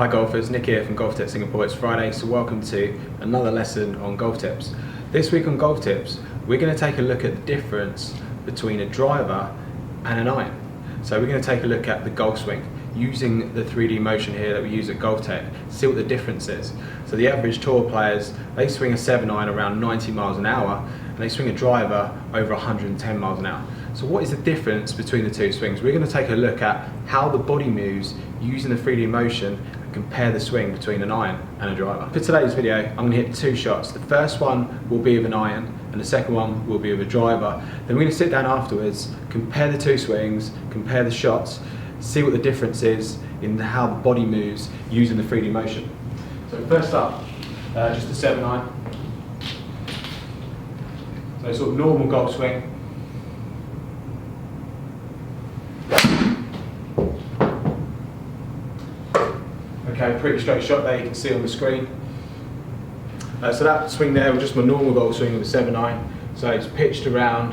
Hi golfers, Nick here from GOLFTEC Singapore. It's Friday, so welcome to another lesson on golf tips. This week on golf tips, we're going to take a look at the difference between a driver and an iron. So we're going to take a look at the golf swing using the 3D motion here that we use at GOLFTEC, see what the difference is. So the average tour players, they swing a 7-iron around 90 miles an hour and they swing a driver over 110 miles an hour. So what is the difference between the two swings? We're going to take a look at how the body moves using the 3D motion and compare the swing between an iron and a driver. For today's video, I'm going to hit two shots. The first one will be with an iron and the second one will be with a driver. Then we're going to sit down afterwards, compare the two swings, compare the shots, see what the difference is in how the body moves using the 3D motion. So first up, just a 7-iron. So sort of normal golf swing. Okay, pretty straight shot there, you can see on the screen. So that swing there was just my normal golf swing with a 7-iron. So it's pitched around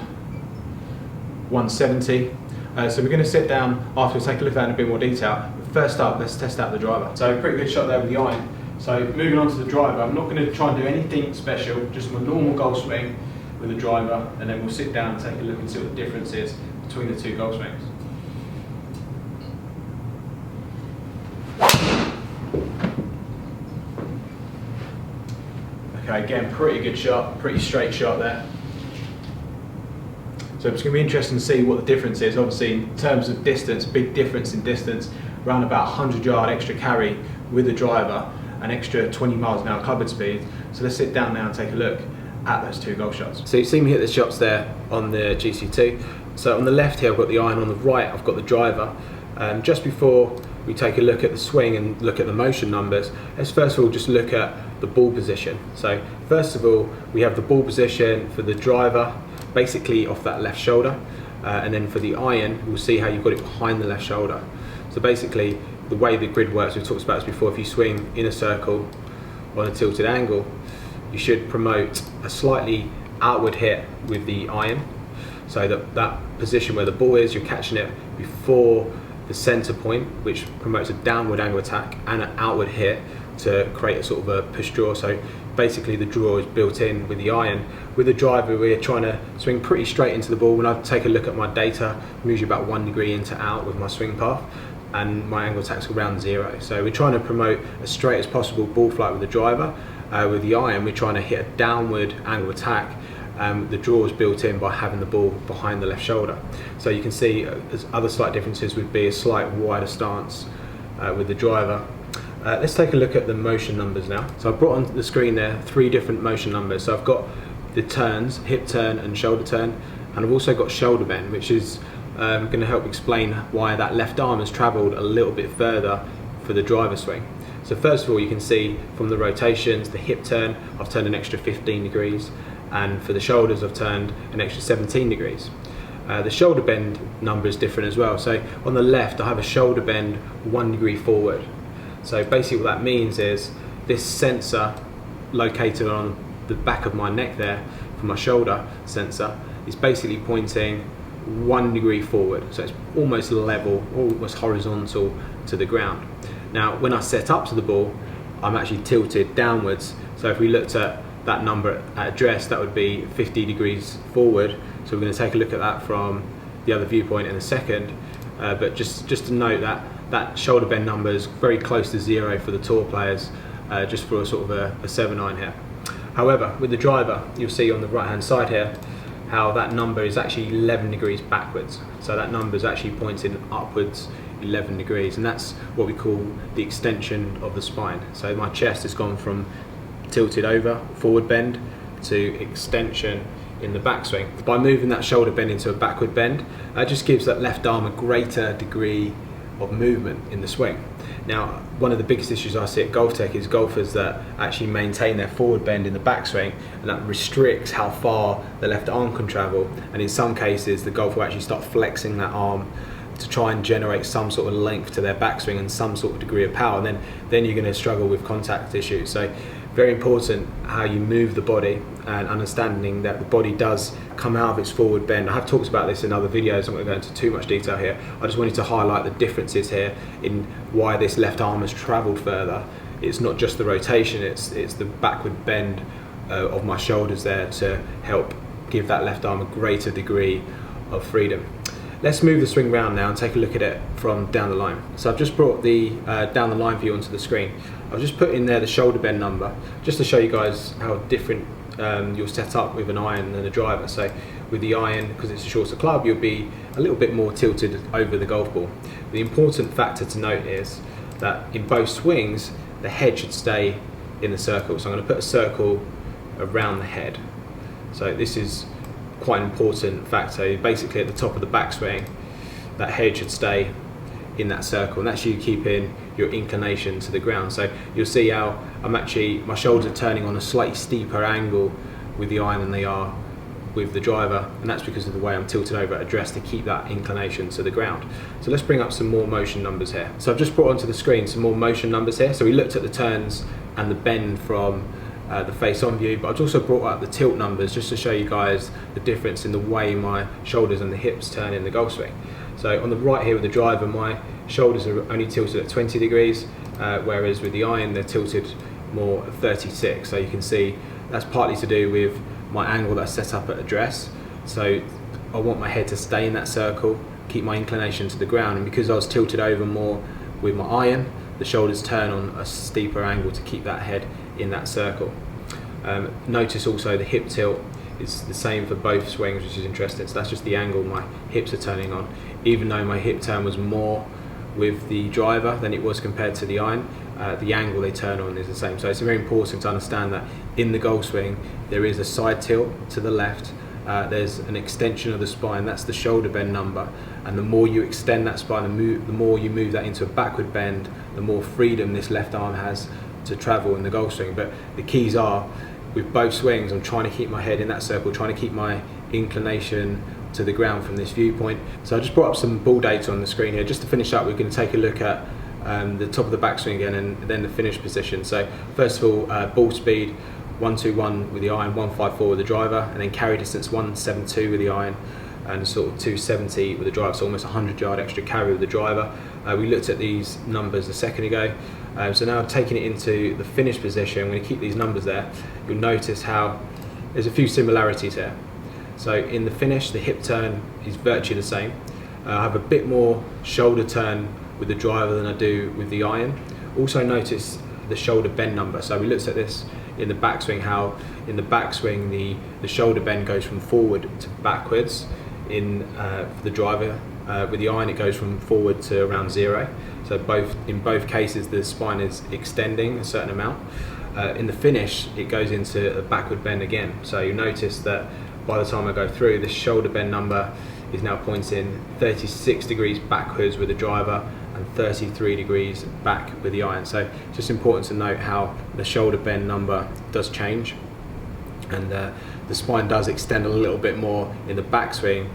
170. So we're going to sit down after we take a look at that in a bit more detail. But first up, let's test out the driver. So pretty good shot there with the iron. So moving on to the driver, I'm not going to try and do anything special, just my normal golf swing with the driver, and then we'll sit down and take a look and see what the difference is between the two golf swings. Okay, again, pretty good shot, pretty straight shot there. So it's going to be interesting to see what the difference is. Obviously, in terms of distance, big difference in distance, around about 100-yard extra carry with the driver, an extra 20 miles an hour clubbing speed. So let's sit down now and take a look at those two golf shots. So you've seen me hit the shots there on the GC2. So on the left here, I've got the iron, on the right, I've got the driver. Just before we take a look at the swing and look at the motion numbers, let's first of all just look at the ball position. So first of all, we have the ball position for the driver, basically off that left shoulder, and then for the iron, we'll see how you've got it behind the left shoulder. So basically, the way the grid works, we've talked about this before, if you swing in a circle on a tilted angle, you should promote a slightly outward hit with the iron, so that position where the ball is, you're catching it before the center point, which promotes a downward angle attack and an outward hit to create a sort of a push draw. So basically the draw is built in with the iron. With the driver, we're trying to swing pretty straight into the ball. When I take a look at my data, I'm usually about 1 degree in to out with my swing path, and my angle attack's around 0. So we're trying to promote as straight as possible ball flight with the driver. With the iron, we're trying to hit a downward angle attack. The draw is built in by having the ball behind the left shoulder. So you can see other slight differences would be a slight wider stance with the driver. Let's take a look at the motion numbers now. So I've brought on the screen there 3 different motion numbers. So I've got the turns, hip turn and shoulder turn, and I've also got shoulder bend, which is going to help explain why that left arm has travelled a little bit further for the driver swing. So first of all, you can see from the rotations, the hip turn, I've turned an extra 15 degrees, and for the shoulders, I've turned an extra 17 degrees. The shoulder bend number is different as well. So on the left, I have a shoulder bend 1 degree forward. So basically what that means is this sensor located on the back of my neck there, for my shoulder sensor, is basically pointing 1 degree forward. So it's almost level, almost horizontal to the ground. Now, when I set up to the ball, I'm actually tilted downwards. So if we looked at that number at address, that would be 50 degrees forward. So we're going to take a look at that from the other viewpoint in a second. But just to note that shoulder bend number is very close to 0 for the tour players, just for a sort of a 7-iron here. However, with the driver, you'll see on the right hand side here how that number is actually 11 degrees backwards. So that number is actually pointing upwards 11 degrees, and that's what we call the extension of the spine. So my chest has gone from tilted over, forward bend, to extension in the backswing. By moving that shoulder bend into a backward bend, that just gives that left arm a greater degree of movement in the swing. Now, one of the biggest issues I see at GOLFTEC is golfers that actually maintain their forward bend in the backswing, and that restricts how far the left arm can travel, and in some cases the golfer will actually start flexing that arm to try and generate some sort of length to their backswing and some sort of degree of power, and then you're going to struggle with contact issues. So very important how you move the body and understanding that the body does come out of its forward bend. I have talked about this in other videos, I'm not going to go into too much detail here. I just wanted to highlight the differences here in why this left arm has travelled further. It's not just the rotation, it's the backward bend of my shoulders there to help give that left arm a greater degree of freedom. Let's move the swing round now and take a look at it from down the line. So I've just brought the down the line view onto the screen. I've just put in there the shoulder bend number just to show you guys how different you'll set up with an iron than a driver. So with the iron, because it's a shorter club, you'll be a little bit more tilted over the golf ball. The important factor to note is that in both swings the head should stay in the circle. So I'm going to put a circle around the head. So this is quite an important factor. Basically at the top of the backswing, that head should stay in that circle, and that's you keeping your inclination to the ground. So you'll see how my shoulders are turning on a slightly steeper angle with the iron than they are with the driver, and that's because of the way I'm tilted over at address to keep that inclination to the ground. So let's bring up some more motion numbers here. So I've just brought onto the screen some more motion numbers here. So we looked at the turns and the bend from the face-on view, but I've also brought up the tilt numbers just to show you guys the difference in the way my shoulders and the hips turn in the golf swing. So on the right here with the driver, my shoulders are only tilted at 20 degrees, whereas with the iron they're tilted more at 36. So you can see that's partly to do with my angle that's set up at address. So I want my head to stay in that circle, keep my inclination to the ground, and because I was tilted over more with my iron, the shoulders turn on a steeper angle to keep that head in that circle. Notice also the hip tilt is the same for both swings, which is interesting. So that's just the angle my hips are turning on. Even though my hip turn was more with the driver than it was compared to the iron, the angle they turn on is the same. So it's very important to understand that in the golf swing there is a side tilt to the left, there's an extension of the spine, that's the shoulder bend number, and the more you extend that spine, the more you move that into a backward bend, the more freedom this left arm has to travel in the golf swing. But the keys are, with both swings I'm trying to keep my head in that circle, trying to keep my inclination to the ground from this viewpoint. So I just brought up some ball data on the screen here. Just to finish up, we're going to take a look at the top of the backswing again and then the finish position. So first of all, ball speed 121 with the iron, 154 with the driver, and then carry distance 172 with the iron and sort of 270 with the driver, so almost 100-yard extra carry with the driver. We looked at these numbers a second ago. So now taking it into the finish position, I'm going to keep these numbers there. You'll notice how there's a few similarities here. So in the finish, the hip turn is virtually the same. I have a bit more shoulder turn with the driver than I do with the iron. Also notice the shoulder bend number. So we looked at this in the backswing, how in the backswing the shoulder bend goes from forward to backwards in the driver. With the iron it goes from forward to around 0. So in both cases the spine is extending a certain amount. In the finish it goes into a backward bend again. So you notice that by the time I go through, the shoulder bend number is now pointing 36 degrees backwards with the driver and 33 degrees back with the iron. So it's just important to note how the shoulder bend number does change, and the spine does extend a little bit more in the backswing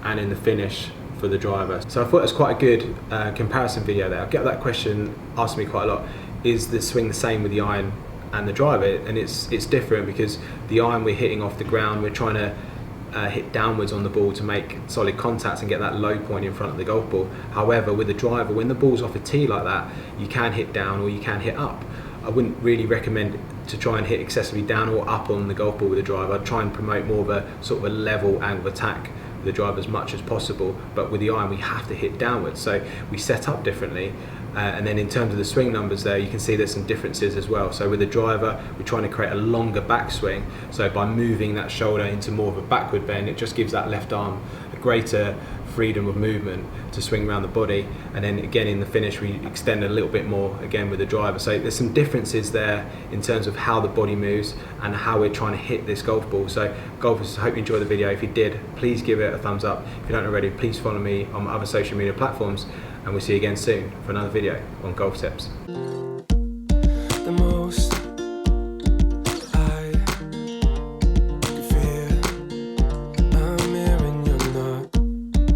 and in the finish for the driver. So I thought it was quite a good comparison video there. I get that question asked me quite a lot. Is the swing the same with the iron and the driver? And it's different, because the iron we're hitting off the ground, we're trying to hit downwards on the ball to make solid contact and get that low point in front of the golf ball. However, with the driver, when the ball's off a tee like that, you can hit down or you can hit up. I wouldn't really recommend to try and hit excessively down or up on the golf ball with the driver. I'd try and promote more of a sort of a level angle of attack with the driver as much as possible, but with the iron we have to hit downwards, so we set up differently. And then in terms of the swing numbers there, you can see there's some differences as well. So with the driver, we're trying to create a longer backswing, so by moving that shoulder into more of a backward bend, it just gives that left arm a greater freedom of movement to swing around the body. And then again in the finish we extend a little bit more again with the driver. So there's some differences there in terms of how the body moves and how we're trying to hit this golf ball. So golfers, I hope you enjoyed the video. If you did, please give it a thumbs up. If you don't already, please follow me on my other social media platforms, and we'll see you again soon for another video on golf tips.